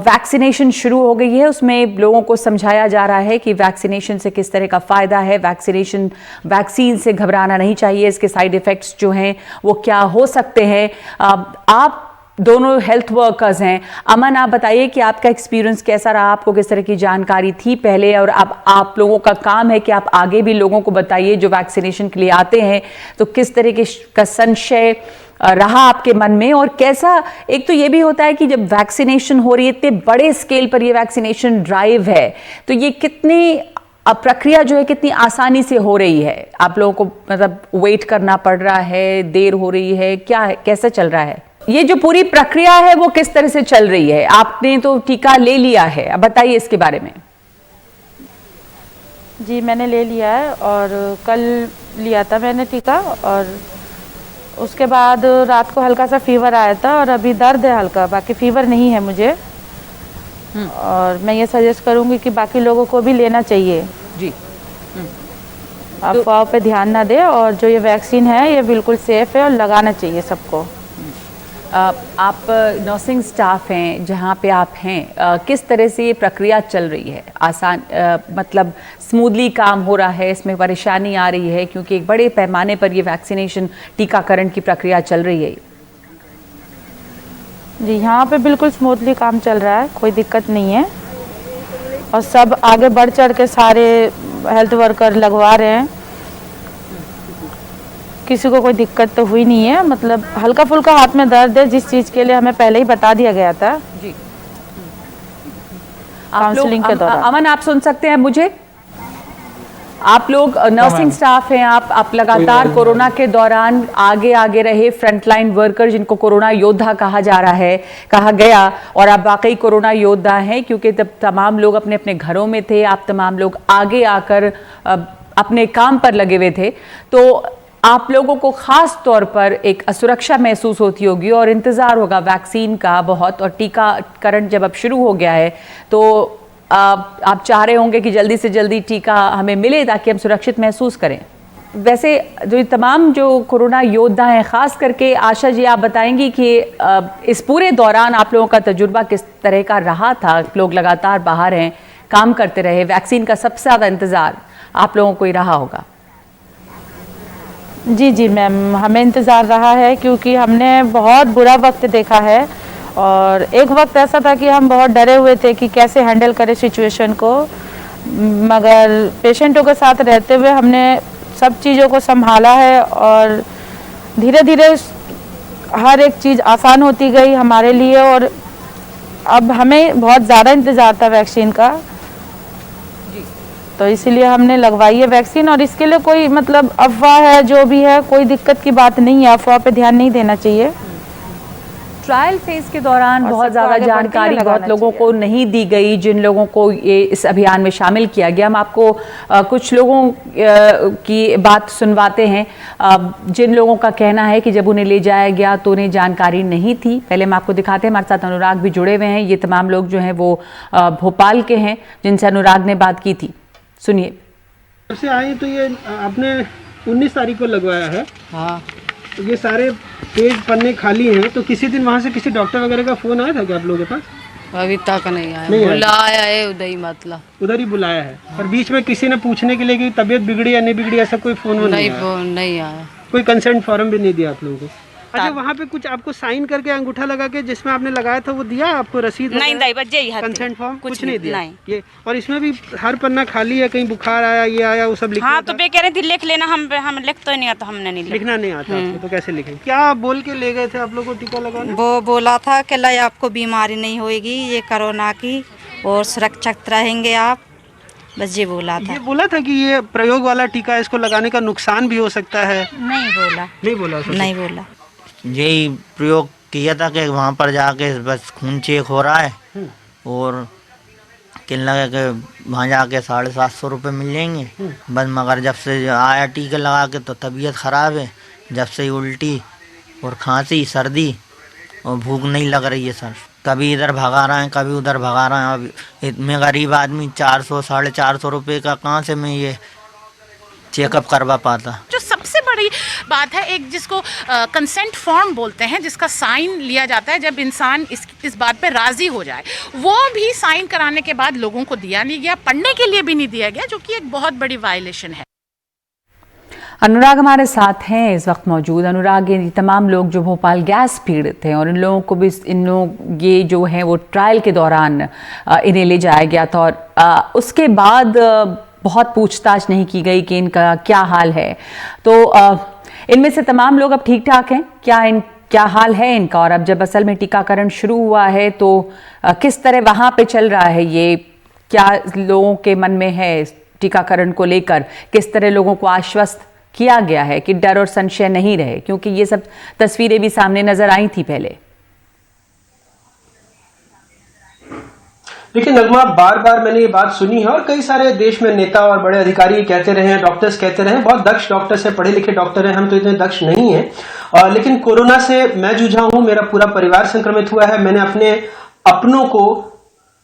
Speaker 1: वैक्सीनेशन शुरू हो गई है, उसमें लोगों को समझाया जा रहा है कि वैक्सीनेशन से किस तरह का फ़ायदा है, वैक्सीन से घबराना नहीं चाहिए, इसके साइड इफ़ेक्ट्स जो हैं वो क्या हो सकते हैं। आप दोनों हेल्थ वर्कर्स हैं। अमन, आप बताइए कि आपका एक्सपीरियंस कैसा रहा, आपको किस तरह की जानकारी थी पहले, और अब आप लोगों का काम है कि आप आगे भी लोगों को बताइए जो वैक्सीनेशन के लिए आते हैं, तो किस तरह का संशय रहा आपके मन में, और कैसा, एक तो ये भी होता है कि जब वैक्सीनेशन हो रही है, इतने बड़े स्केल पर ये वैक्सीनेशन ड्राइव है, तो ये कितनी प्रक्रिया जो है कितनी आसानी से हो रही है? आप लोगों को मतलब वेट करना पड़ रहा है, देर हो रही है, क्या है, कैसे चल रहा है ये जो पूरी प्रक्रिया है, वो किस तरह से चल रही है? आपने तो टीका ले लिया है, अब बताइए इसके बारे में।
Speaker 6: जी मैंने ले लिया है और कल लिया था मैंने टीका, और उसके बाद रात को हल्का सा फीवर आया था और अभी दर्द है हल्का, बाकी फीवर नहीं है मुझे। और मैं ये सजेस्ट करूँगी कि बाकी लोगों को भी लेना चाहिए
Speaker 1: जी।
Speaker 6: अफवाह पे ध्यान ना दे, और जो ये वैक्सीन है ये बिल्कुल सेफ़ है और लगाना चाहिए सबको।
Speaker 1: आप नर्सिंग स्टाफ हैं जहाँ पे आप हैं, किस तरह से ये प्रक्रिया चल रही है? आसान मतलब स्मूथली काम हो रहा है, इसमें परेशानी आ रही है? क्योंकि एक बड़े पैमाने पर ये वैक्सीनेशन टीकाकरण की प्रक्रिया चल रही है।
Speaker 6: जी यहाँ पे बिल्कुल स्मूथली काम चल रहा है, कोई दिक्कत नहीं है, और सब आगे बढ़ चढ़ के सारे हेल्थ वर्कर लगवा रहे हैं, किसी को कोई दिक्कत तो हुई नहीं है। मतलब हल्का फुल्का हाथ में दर्द है, जिस चीज़ के लिए हमें पहले ही बता दिया गया था
Speaker 1: जी।
Speaker 6: काउंसलिंग के दौरान।
Speaker 1: अमन, आप सुन सकते हैं मुझे? आप लोग नर्सिंग स्टाफ हैं, आप लगातार कोरोना के दौरान आगे रहे, फ्रंटलाइन वर्कर जिनको कोरोना योद्धा कहा जा रहा है, कहा गया, और आप वाकई कोरोना योद्धा हैं क्योंकि तब तमाम लोग अपने अपने घरों में थे, आप तमाम लोग आगे आकर अपने काम पर लगे हुए थे। तो आप लोगों को ख़ास तौर पर एक असुरक्षा महसूस होती होगी और इंतज़ार होगा वैक्सीन का बहुत, और टीकाकरण जब अब शुरू हो गया है तो आप चाह रहे होंगे कि जल्दी से जल्दी टीका हमें मिले ताकि हम सुरक्षित महसूस करें। वैसे जो तमाम जो कोरोना योद्धा हैं, ख़ास करके आशा जी, आप बताएंगी कि इस पूरे दौरान आप लोगों का तजुर्बा किस तरह का रहा था? लोग लगातार बाहर हैं, काम करते रहे, वैक्सीन का सबसे ज़्यादा इंतज़ार आप लोगों को ही रहा होगा।
Speaker 6: जी मैम, हमें इंतज़ार रहा है क्योंकि हमने बहुत बुरा वक्त देखा है, और एक वक्त ऐसा था कि हम बहुत डरे हुए थे कि कैसे हैंडल करें सिचुएशन को, मगर पेशेंटों के साथ रहते हुए हमने सब चीज़ों को संभाला है, और धीरे धीरे हर एक चीज़ आसान होती गई हमारे लिए, और अब हमें बहुत ज़्यादा इंतज़ार था वैक्सीन का, तो इसीलिए हमने लगवाई है वैक्सीन। और इसके लिए कोई मतलब अफवाह है जो भी है, कोई दिक्कत की बात नहीं है, अफवाह पे ध्यान नहीं देना चाहिए।
Speaker 1: ट्रायल फेज के दौरान बहुत ज़्यादा जानकारी बहुत लोगों को नहीं दी गई, जिन लोगों को ये इस अभियान में शामिल किया गया। हम आपको कुछ लोगों की बात सुनवाते हैं, जिन लोगों का कहना है कि जब उन्हें ले जाया गया तो उन्हें जानकारी नहीं थी। पहले हम आपको दिखाते हैं, हमारे साथ अनुराग भी जुड़े हुए हैं। ये तमाम लोग जो हैं वो भोपाल के हैं जिनसे अनुराग ने बात की थी, सुनिए।
Speaker 2: जब से आए तो ये आपने 19 तारीख को लगवाया है।
Speaker 7: हाँ,
Speaker 2: तो ये सारे पेज पन्ने खाली हैं, तो किसी दिन वहाँ से किसी डॉक्टर वगैरह का फोन आया था क्या आप लोगों के पास?
Speaker 7: अभी तक नहीं आया।
Speaker 2: नहीं आया।
Speaker 7: बुलाया है उधर ही, मतलब
Speaker 2: उधर ही बुलाया है, पर बीच में किसी ने पूछने के लिए कि तबीयत बिगड़ी या नहीं बिगड़ी ऐसा कोई फोन नहीं आया?
Speaker 7: नहीं आया।
Speaker 2: कोई कंसेंट फॉर्म भी नहीं दिया आप लोगों को? अच्छा, वहाँ पे कुछ आपको साइन करके अंगूठा लगा के जिसमें आपने लगाया था वो दिया आपको रसीद?
Speaker 8: नहीं दाई बच्चे ही
Speaker 2: कंसेंट फॉर्म कुछ नहीं दिया?
Speaker 8: नहीं।
Speaker 2: ये और इसमें भी हर पन्ना खाली है, कहीं बुखार आया, ये आया, वो सब लिखा?
Speaker 8: हाँ, तो कह रही थी लिख लेना, हम लिख तो नहीं आता, हमने नहीं
Speaker 2: लिखना नहीं आता आपको, तो कैसे लिखें? क्या बोल के ले गए थे आप लोग को टीका लगाने?
Speaker 9: वो बोला था कि लाई आपको बीमारी नहीं होगी ये कोरोना की, और सुरक्षित रहेंगे आप, बस ये बोला था।
Speaker 2: ये बोला था कि ये प्रयोग वाला टीका है, इसको लगाने का नुकसान भी हो सकता है?
Speaker 9: नहीं बोला।
Speaker 2: नहीं बोला?
Speaker 9: नहीं बोला।
Speaker 10: यही प्रयोग किया था कि वहाँ पर जाके बस खून चेक हो रहा है और कहने लगा कि वहाँ जाके 750 रुपये मिल जाएंगे बस। मगर जब से आया टीका लगा के तो तबीयत ख़राब है, जब से उल्टी और खांसी, सर्दी और भूख नहीं लग रही है सर। कभी इधर भगा रहे हैं, कभी उधर भगा रहे हैं। अब मैं गरीब आदमी 400 450 रुपये का कहाँ से मैं ये चेकअप करवा पाता।
Speaker 11: जो सबसे बड़ी बात है, एक जिसको कंसेंट फॉर्म बोलते हैं, जिसका साइन लिया जाता है जब इंसान इस बात पे राज़ी हो जाए, वो भी साइन कराने के बाद लोगों को दिया नहीं गया, पढ़ने के लिए भी नहीं दिया गया, जो कि एक बहुत बड़ी वायलेशन है।
Speaker 1: अनुराग हमारे साथ हैं इस वक्त मौजूद। अनुराग, ये तमाम लोग जो भोपाल गैस पीड़ित हैं और इन लोगों को भी ये जो है वो ट्रायल के दौरान इन्हें ले जाया गया था और उसके बाद बहुत पूछताछ नहीं की गई कि इनका क्या हाल है। तो इनमें से तमाम लोग अब ठीक ठाक हैं क्या हाल है इनका? और अब जब असल में टीकाकरण शुरू हुआ है तो किस तरह वहाँ पे चल रहा है, ये क्या लोगों के मन में है टीकाकरण को लेकर? किस तरह लोगों को आश्वस्त किया गया है कि डर और संशय नहीं रहे? क्योंकि ये सब तस्वीरें भी सामने नजर आई थी पहले।
Speaker 2: देखिए नगमा, बार बार मैंने ये बात सुनी है और कई सारे देश में नेता और बड़े अधिकारी कहते रहे हैं, डॉक्टर्स कहते रहे हैं, बहुत दक्ष डॉक्टर्स है, पढ़े लिखे डॉक्टर हैं, हम तो इतने दक्ष नहीं है। लेकिन कोरोना से मैं जूझा हूं, मेरा पूरा परिवार संक्रमित हुआ है, मैंने अपने अपनों को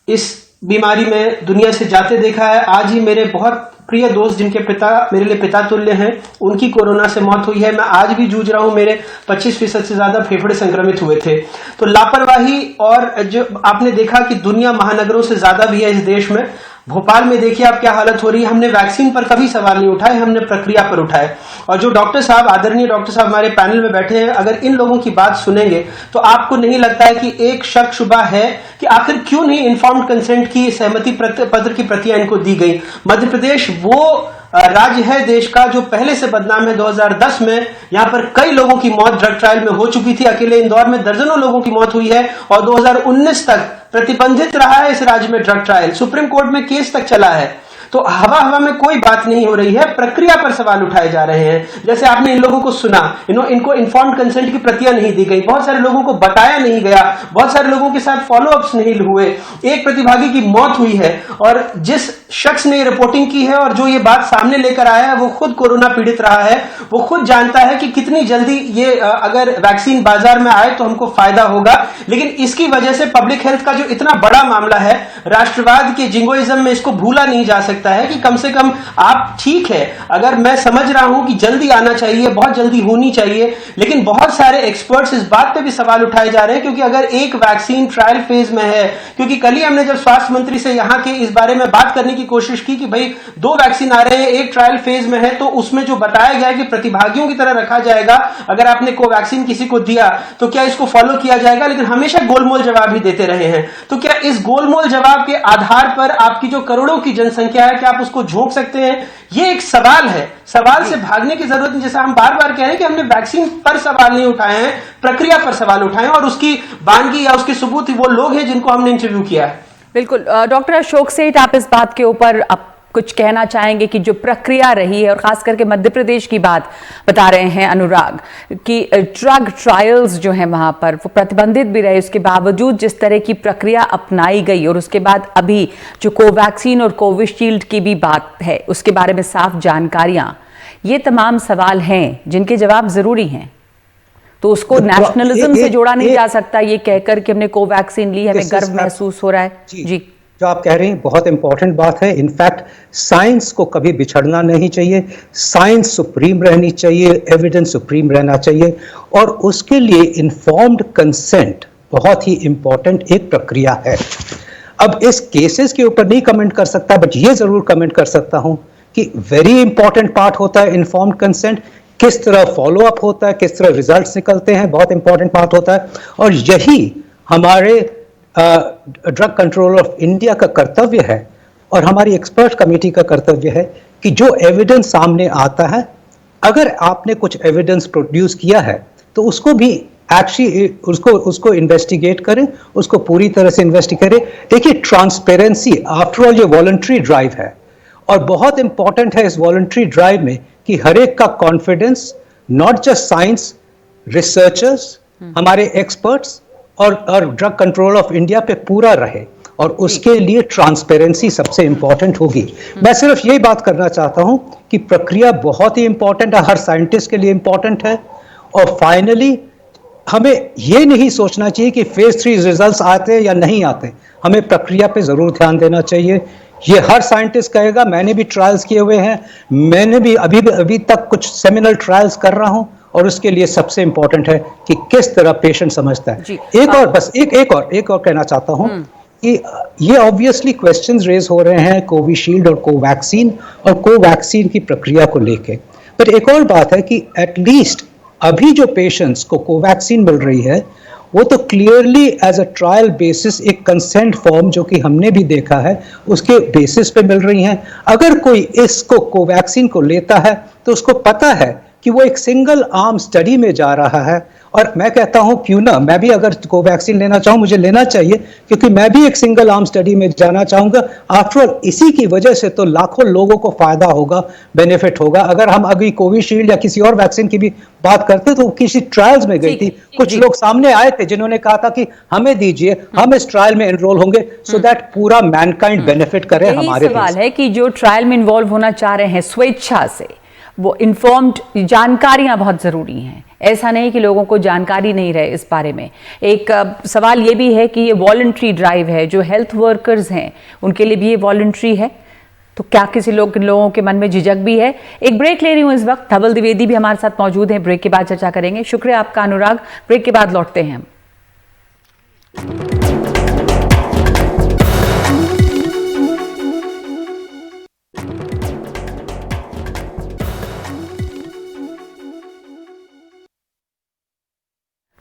Speaker 2: इस बीमारी में दुनिया से जाते देखा है। आज ही मेरे बहुत प्रिय दोस्त जिनके पिता मेरे लिए पिता तुल्य हैं, उनकी कोरोना से मौत हुई है। मैं आज भी जूझ रहा हूं, मेरे 25% से ज्यादा फेफड़े संक्रमित हुए थे। तो लापरवाही, और जो आपने देखा कि दुनिया महानगरों से ज्यादा भी है इस देश में। भोपाल में देखिए आप क्या हालत हो रही है। हमने वैक्सीन पर कभी सवाल नहीं उठाए, हमने प्रक्रिया पर उठाए। और जो डॉक्टर साहब, आदरणीय डॉक्टर साहब हमारे पैनल में बैठे हैं, अगर इन लोगों की बात सुनेंगे तो आपको नहीं लगता है कि एक शक शुबा है कि आखिर क्यों नहीं इन्फॉर्म्ड कंसेंट की सहमति पत्र की प्रतियां इनको दी गई। मध्य प्रदेश वो राज्य है देश का जो पहले से बदनाम है। 2010 में यहां पर कई लोगों की मौत ड्रग ट्रायल में हो चुकी थी, अकेले इंदौर में दर्जनों लोगों की मौत हुई है। और 2019 तक प्रतिबंधित रहा है इस राज्य में ड्रग ट्रायल, सुप्रीम कोर्ट में केस तक चला है। तो हवा हवा में कोई बात नहीं हो रही है, प्रक्रिया पर सवाल उठाए जा रहे हैं। जैसे आपने इन लोगों को सुना, इनको इन्फॉर्म्ड कंसेंट की प्रतियां नहीं दी गई, बहुत सारे लोगों को बताया नहीं गया, बहुत सारे लोगों के साथ फॉलो अप्स नहीं हुए, एक प्रतिभागी की मौत हुई है। और जिस शख्स ने रिपोर्टिंग की है और जो ये बात सामने लेकर आया है वो खुद कोरोना पीड़ित रहा है, वो खुद जानता है कि कितनी जल्दी ये अगर वैक्सीन बाजार में आए तो हमको फायदा होगा। लेकिन इसकी वजह से पब्लिक हेल्थ का जो इतना बड़ा मामला है, राष्ट्रवाद के जिंगोइज्म में इसको भूला नहीं जा सकता है कि कम से कम आप, ठीक है, अगर मैं समझ रहा हूं कि जल्दी आना चाहिए, बहुत जल्दी होनी चाहिए, लेकिन बहुत सारे एक्सपर्ट्स इस बात पे भी सवाल उठाए जा रहे हैं। क्योंकि अगर एक वैक्सीन ट्रायल फेज में है, क्योंकि कल ही हमने जब स्वास्थ्य मंत्री से यहां के इस बारे में बात करने की कोशिश की कि भाई 2 वैक्सीन आ रहे हैं, एक ट्रायल फेज में है, तो उसमें जो बताया गया है कि प्रतिभागियों की तरह रखा जाएगा, अगर आपने कोवैक्सीन किसी को दिया तो क्या इसको फॉलो किया जाएगा। लेकिन हमेशा गोलमोल जवाब ही देते रहे हैं। तो क्या इस गोलमोल जवाब के आधार पर आपकी जो करोड़ों की जनसंख्या है, क्या आप उसको झोंक सकते हैं? ये एक सवाल है, सवाल से भागने की जरूरत नहीं। जैसा हम बार बार कह रहे हैं कि हमने वैक्सीन पर सवाल नहीं उठाए हैं, प्रक्रिया पर सवाल उठाए, और उसकी बानगी या उसके सबूत वो लोग हैं जिनको हमने इंटरव्यू किया है।
Speaker 1: बिल्कुल। डॉक्टर अशोक सेठ, आप इस बात के ऊपर कुछ कहना चाहेंगे कि जो प्रक्रिया रही है, और खास करके मध्य प्रदेश की बात बता रहे हैं अनुराग, कि ड्रग ट्रायल्स जो हैं वहां पर वो प्रतिबंधित भी रहे, उसके बावजूद जिस तरह की प्रक्रिया अपनाई गई, और उसके बाद अभी जो कोवैक्सीन और कोविशील्ड की भी बात है उसके बारे में साफ जानकारियां, ये तमाम सवाल हैं जिनके जवाब जरूरी हैं। तो उसको नेशनलिज्म से जोड़ा नहीं जा सकता ये कहकर कि हमने कोवैक्सीन ली, हमें गर्व महसूस हो रहा है। जी,
Speaker 4: जो आप कह रहे हैं बहुत इंपॉर्टेंट बात है। इनफैक्ट साइंस को कभी बिछड़ना नहीं चाहिए, साइंस सुप्रीम रहनी चाहिए, एविडेंस सुप्रीम रहना चाहिए, और उसके लिए इन्फॉर्म्ड कंसेंट बहुत ही इंपॉर्टेंट एक प्रक्रिया है। अब इस केसेस के ऊपर नहीं कमेंट कर सकता, बट ये जरूर कमेंट कर सकता हूं कि वेरी इंपॉर्टेंट पार्ट होता है इन्फॉर्म्ड कंसेंट। किस तरह फॉलो अप होता है, किस तरह रिजल्ट्स निकलते हैं, बहुत इंपॉर्टेंट पार्ट होता है। और यही हमारे ड्रग कंट्रोल ऑफ इंडिया का कर्तव्य है और हमारी एक्सपर्ट कमेटी का कर्तव्य है कि जो एविडेंस सामने आता है, अगर आपने कुछ एविडेंस प्रोड्यूस किया है तो उसको भी एक्चुअली उसको इन्वेस्टिगेट करें, उसको पूरी तरह से इन्वेस्टिगेट करें। देखिए, ट्रांसपेरेंसी आफ्टर ऑल ये वॉलंटरी ड्राइव है, और बहुत इंपॉर्टेंट है इस वॉलंटरी ड्राइव में कि हर एक का confidence, not just science, researchers, हमारे एक्सपर्ट्स और ड्रग कंट्रोल ऑफ इंडिया पे पूरा रहे, और उसके लिए ट्रांसपेरेंसी सबसे इंपॉर्टेंट होगी। मैं सिर्फ यही बात करना चाहता हूं कि प्रक्रिया बहुत ही इंपॉर्टेंट है, हर साइंटिस्ट के लिए इंपॉर्टेंट है। और फाइनली हमें ये नहीं सोचना चाहिए कि फेज 3 रिजल्ट्स आते या नहीं आते, हमें प्रक्रिया पे जरूर ध्यान देना चाहिए। ये हर साइंटिस्ट कहेगा, मैंने भी ट्रायल्स किए हुए हैं, मैंने भी अभी तक कुछ सेमिनल ट्रायल्स कर रहा हूं, और उसके लिए सबसे इंपॉर्टेंट है कि किस तरह पेशेंट समझता है। एक और कहना चाहता हूं कि ये ऑब्वियसली क्वेश्चंस रेज हो रहे हैं कोविशील्ड और कोवैक्सीन की प्रक्रिया को लेके, बट एक और बात है कि एटलीस्ट अभी जो पेशेंट्स को कोवैक्सीन मिल रही है वो तो clearly as a trial basis एक कंसेंट फॉर्म, जो कि हमने भी देखा है, उसके बेसिस पे मिल रही हैं। अगर कोई इसको कोवैक्सीन को लेता है तो उसको पता है कि वो एक सिंगल आर्म स्टडी में जा रहा है, और मैं कहता हूं क्यों ना मैं भी अगर कोवैक्सीन लेना चाहूं मुझे लेना चाहिए, क्योंकि मैं भी एक सिंगल आर्म स्टडी में जाना चाहूंगा। आफ्टर ऑल इसी की वजह से तो लाखों लोगों को फायदा होगा, बेनिफिट होगा। अगर हम अभी कोविशील्ड या किसी और वैक्सीन की भी बात करते तो किसी ट्रायल्स में गई थी, कुछ लोग सामने आए थे जिन्होंने कहा था कि हमें दीजिए, हम इस ट्रायल में एनरोल होंगे सो दैट पूरा मैनकाइंड बेनिफिट करे। हमारे
Speaker 1: सवाल है कि जो ट्रायल में इन्वॉल्व होना चाह रहे हैं स्वेच्छा से, वो इन्फॉर्म्ड जानकारियां बहुत जरूरी हैं। ऐसा नहीं कि लोगों को जानकारी नहीं रहे इस बारे में। एक सवाल ये भी है कि ये वॉलंटरी ड्राइव है, जो हेल्थ वर्कर्स हैं उनके लिए भी ये वॉलंटरी है, तो क्या किसी लोगों के मन में झिझक भी है? एक ब्रेक ले रही हूं इस वक्त। धवल द्विवेदी भी हमारे साथ मौजूद हैं, ब्रेक के बाद चर्चा करेंगे। शुक्रिया आपका अनुराग। ब्रेक के बाद लौटते हैं हम।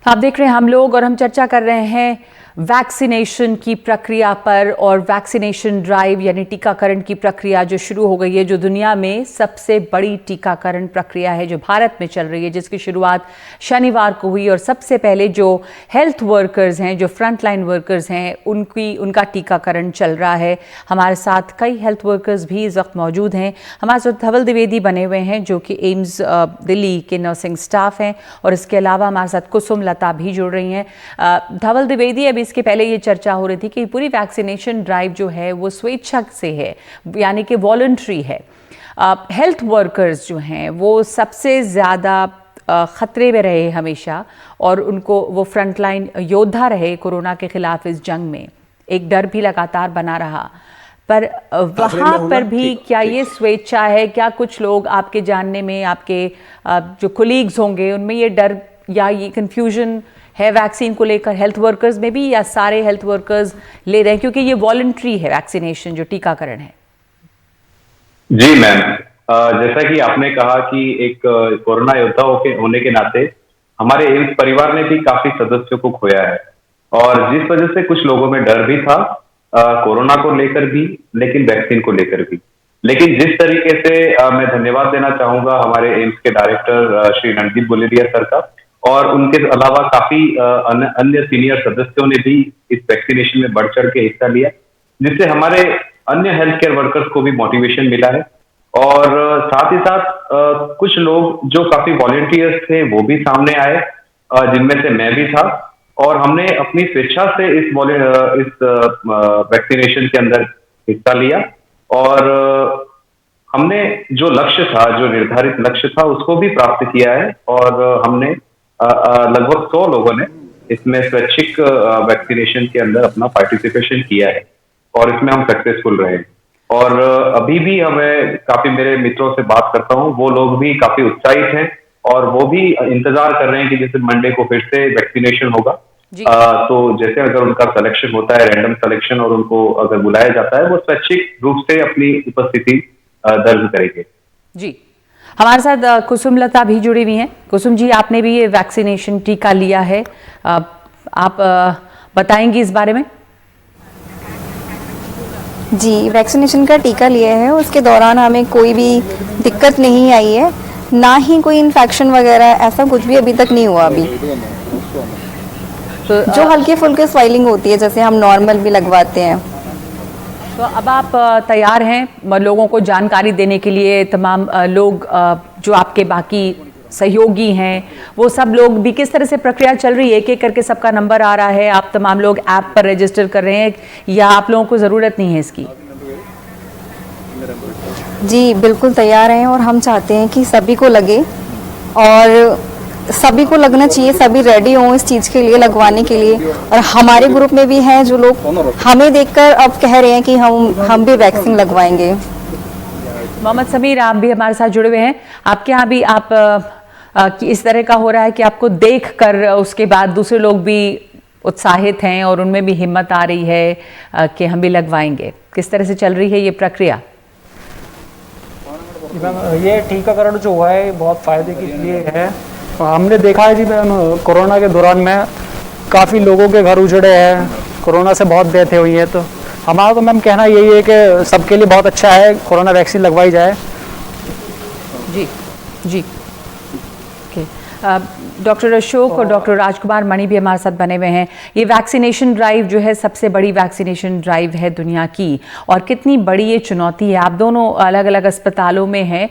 Speaker 1: आप देख रहे हैं हम लोग, और हम चर्चा कर रहे हैं वैक्सीनेशन की प्रक्रिया पर, और वैक्सीनेशन ड्राइव यानी टीकाकरण की प्रक्रिया जो शुरू हो गई है, जो दुनिया में सबसे बड़ी टीकाकरण प्रक्रिया है जो भारत में चल रही है, जिसकी शुरुआत शनिवार को हुई। और सबसे पहले जो हेल्थ वर्कर्स हैं, जो फ्रंटलाइन वर्कर्स हैं, उनका टीकाकरण चल रहा है। हमारे साथ कई हेल्थ वर्कर्स भी इस वक्त मौजूद हैं। हमारे साथ धवल द्विवेदी बने हुए हैं जो कि एम्स दिल्ली के नर्सिंग स्टाफ हैं, और इसके अलावा हमारे साथ कुसुम लता भी जुड़ रही हैं। धवल द्विवेदी, अभी इसके पहले ये चर्चा हो रही थी कि पूरी वैक्सीनेशन ड्राइव जो है वो स्वेच्छा से है, यानी कि वॉलंटरी है। हेल्थ वर्कर्स जो हैं वो सबसे ज़्यादा ख़तरे में रहे हमेशा, और उनको वो फ्रंटलाइन योद्धा रहे कोरोना के खिलाफ इस जंग में। एक डर भी लगातार बना रहा, पर वहाँ पर भी क्या ये स्वेच्छा है? क्या कुछ लोग आपके जानने में, आपके जो कोलीग्स होंगे उनमें ये डर या ये कन्फ्यूजन है वैक्सीन को लेकर, हेल्थ वर्कर्स में भी, या सारे हेल्थ वर्कर्स ले रहे हैं क्योंकि ये वॉलंटरी है वैक्सीनेशन जो टीकाकरण है?
Speaker 3: जी मैम, जैसा कि आपने कहा कि एक कोरोना योद्धा होने के नाते हमारे एम्स परिवार ने भी काफी सदस्यों को खोया है, और जिस वजह से कुछ लोगों में डर भी था कोरोना को लेकर भी, लेकिन वैक्सीन को लेकर भी। लेकिन जिस तरीके से मैं धन्यवाद देना चाहूंगा हमारे एम्स के डायरेक्टर श्री रणदीप गुलेरिया सर का, और उनके अलावा काफी अन्य सीनियर सदस्यों ने भी इस वैक्सीनेशन में बढ़ चढ़ के हिस्सा लिया, जिससे हमारे अन्य हेल्थ केयर वर्कर्स को भी मोटिवेशन मिला है। और साथ ही साथ कुछ लोग जो काफी वॉलंटियर्स थे वो भी सामने आए, जिनमें से मैं भी था, और हमने अपनी स्वेच्छा से इस वैक्सीनेशन के अंदर हिस्सा लिया। और हमने जो लक्ष्य था, जो निर्धारित लक्ष्य था, उसको भी प्राप्त किया है, और हमने लगभग 100 लोगों ने इसमें स्वैच्छिक वैक्सीनेशन के अंदर अपना पार्टिसिपेशन किया है, और इसमें हम सक्सेसफुल रहे। और अभी भी हमें काफी, मेरे मित्रों से बात करता हूँ, वो लोग भी काफी उत्साहित हैं, और वो भी इंतजार कर रहे हैं कि जैसे मंडे को फिर से वैक्सीनेशन होगा, तो जैसे अगर उनका सिलेक्शन होता है, रैंडम सिलेक्शन, और उनको अगर बुलाया जाता है, वो स्वैच्छिक रूप से अपनी उपस्थिति दर्ज करेंगे।
Speaker 1: जी, हमारे साथ कुसुम लता भी जुड़ी हुई हैं। कुसुम जी, आपने भी ये वैक्सीनेशन टीका लिया है, आप बताएंगी इस बारे में?
Speaker 12: जी, वैक्सीनेशन का टीका लिया है, उसके दौरान हमें कोई भी दिक्कत नहीं आई है, ना ही कोई इन्फेक्शन वगैरह, ऐसा कुछ भी अभी तक नहीं हुआ। अभी तो जो हल्के फुल्के स्वेलिंग होती है जैसे हम नॉर्मल भी लगवाते हैं।
Speaker 1: तो अब आप तैयार हैं लोगों को जानकारी देने के लिए? तमाम लोग जो आपके बाकी सहयोगी हैं, वो सब लोग भी, किस तरह से प्रक्रिया चल रही है? एक एक करके सबका नंबर आ रहा है, आप तमाम लोग ऐप पर रजिस्टर कर रहे हैं, या आप लोगों को ज़रूरत नहीं है इसकी?
Speaker 12: जी बिल्कुल तैयार हैं, और हम चाहते हैं कि सभी को लगे, और सभी को लगना चाहिए, सभी रेडी हों इस चीज़ के लिए, लगवाने के लिए। और हमारे ग्रुप में भी हैं जो लोग हमें देखकर अब कह रहे हैं कि हम भी वैक्सीन लगवाएंगे।
Speaker 1: मोहम्मद समीर, आप भी हमारे साथ जुड़े हुए हैं। आपके यहाँ भी आप इस तरह का हो रहा है कि आपको देख कर उसके बाद दूसरे लोग भी उत्साहित हैं और उनमें भी हिम्मत आ रही है कि हम भी लगवाएंगे? किस तरह से चल रही है ये प्रक्रिया?
Speaker 13: ये टीकाकरण जो हुआ है बहुत फ़ायदे के लिए है। हमने देखा है जी मैम, कोरोना के दौरान में काफ़ी लोगों के घर उजड़े हैं, कोरोना से बहुत डेथें हुई हैं, तो हमारा तो मैम कहना यही है कि सबके लिए बहुत अच्छा है कोरोना वैक्सीन लगवाई जाए।
Speaker 1: जी जी, ओके। डॉक्टर अशोक और डॉक्टर राजकुमार मणि भी हमारे साथ बने हुए हैं। ये वैक्सीनेशन ड्राइव जो है सबसे बड़ी वैक्सीनेशन ड्राइव है दुनिया की, और कितनी बड़ी ये चुनौती है। आप दोनों अलग अलग अस्पतालों में हैं,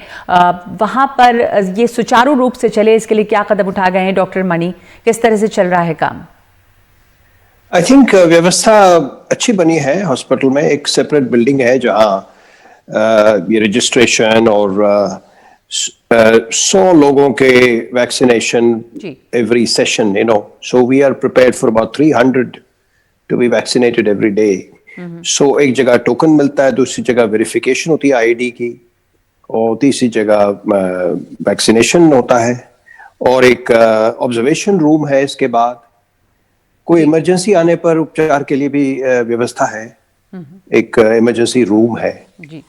Speaker 1: वहाँ पर ये सुचारू रूप से चले इसके लिए क्या कदम उठाए गए हैं? डॉक्टर मणि, किस तरह से चल रहा है काम?
Speaker 5: आई थिंक व्यवस्था अच्छी बनी है हॉस्पिटल में। एक सेपरेट बिल्डिंग है जहाँ ये रजिस्ट्रेशन और 100 लोगों के vaccination every session, you know, so we are prepared for about 300 to be vaccinated every day. So एक जगह टोकन मिलता है, दूसरी जगह वेरिफिकेशन होती है आईडी की, और तीसरी जगह वैक्सीनेशन होता है, और एक ऑब्जर्वेशन रूम है। इसके बाद कोई इमरजेंसी आने पर उपचार के लिए भी व्यवस्था है, एक इमरजेंसी रूम है जी।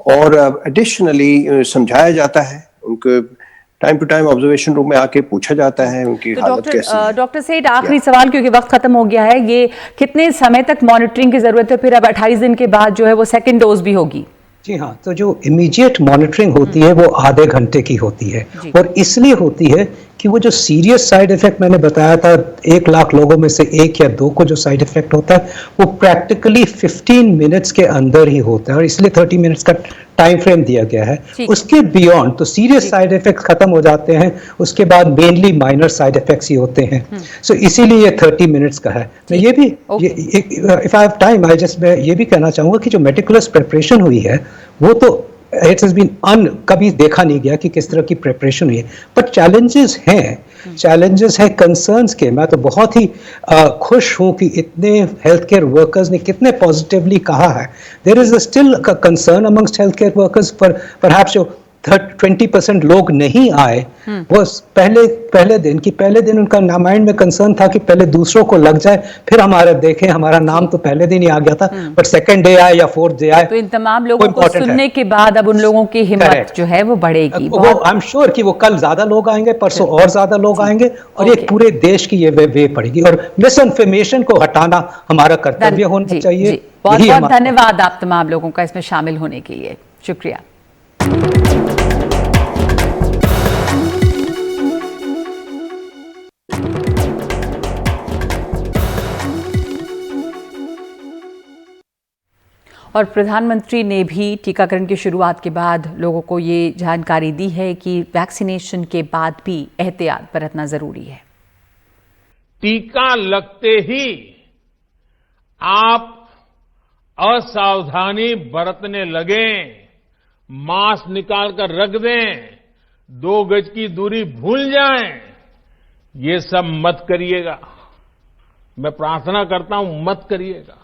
Speaker 5: और एडिशनली समझाया जाता है उनको, time to time observation room में आके पूछा जाता है उनकी हालत कैसी है।
Speaker 1: डॉक्टर सेठ, आखिरी सवाल, क्योंकि वक्त खत्म हो गया है, ये कितने समय तक मॉनिटरिंग की जरूरत है? फिर अब 28 दिन के बाद जो है वो सेकंड डोज भी होगी?
Speaker 4: जी हाँ, तो जो इमीडिएट मॉनिटरिंग होती है वो आधे घंटे की होती है, और इसलिए होती है कि वो जो सीरियस साइड इफेक्ट मैंने बताया था, 1 लाख लोगों में से 1 या 2 को जो साइड इफेक्ट होता है वो प्रैक्टिकली 15 मिनट्स के अंदर ही होता है, और इसलिए 30 मिनट्स का टाइम फ्रेम दिया गया है। उसके बियॉन्ड तो सीरियस साइड इफेक्ट खत्म हो जाते हैं, उसके बाद मेनली माइनर साइड इफेक्ट्स ही होते हैं। सो इसीलिए ये 30 मिनट्स का है। मैं ये भी if I have time I just मैं ये भी कहना चाहूंगा कि जो मेटिकुलस प्रिपरेशन हुई है वो तो इट हैज बीन कभी देखा नहीं गया कि किस तरह की प्रिपरेशन हुई है, बट चैलेंजेस हैं कंसर्न्स के। मैं तो बहुत ही खुश हूं कि इतने हेल्थ केयर वर्कर्स ने कितने पॉजिटिवली कहा है। There is still a concern amongst health care workers, perhaps जो 20% लोग नहीं आए वो पहले दिन उनका माइंड में कंसर्न था कि पहले दूसरों को लग जाए फिर हमारा देखें, हमारा नाम तो पहले दिन ही आ गया था, बट सेकंड डे आए या 4th डे आए।
Speaker 1: तो इन तमाम लोगों को सुनने के बाद अब उन लोगों की हिम्मत जो है वो बढ़ेगी।
Speaker 4: आई एम श्योर कि वो कल ज्यादा लोग आएंगे, परसों और ज्यादा लोग आएंगे, और ये पूरे देश की ये वे पड़ेगी, और मिस इन्फॉर्मेशन को हटाना हमारा कर्तव्य होना चाहिए।
Speaker 1: बहुत बहुत धन्यवाद आप तमाम लोगों का इसमें शामिल होने के लिए, शुक्रिया। और प्रधानमंत्री ने भी टीकाकरण की शुरुआत के बाद लोगों को ये जानकारी दी है कि वैक्सीनेशन के बाद भी एहतियात बरतना जरूरी है।
Speaker 14: टीका लगते ही आप असावधानी बरतने लगे, मास्क निकाल कर रख दें, 2 गज की दूरी भूल जाएं, ये सब मत करिएगा। मैं प्रार्थना करता हूं, मत करिएगा।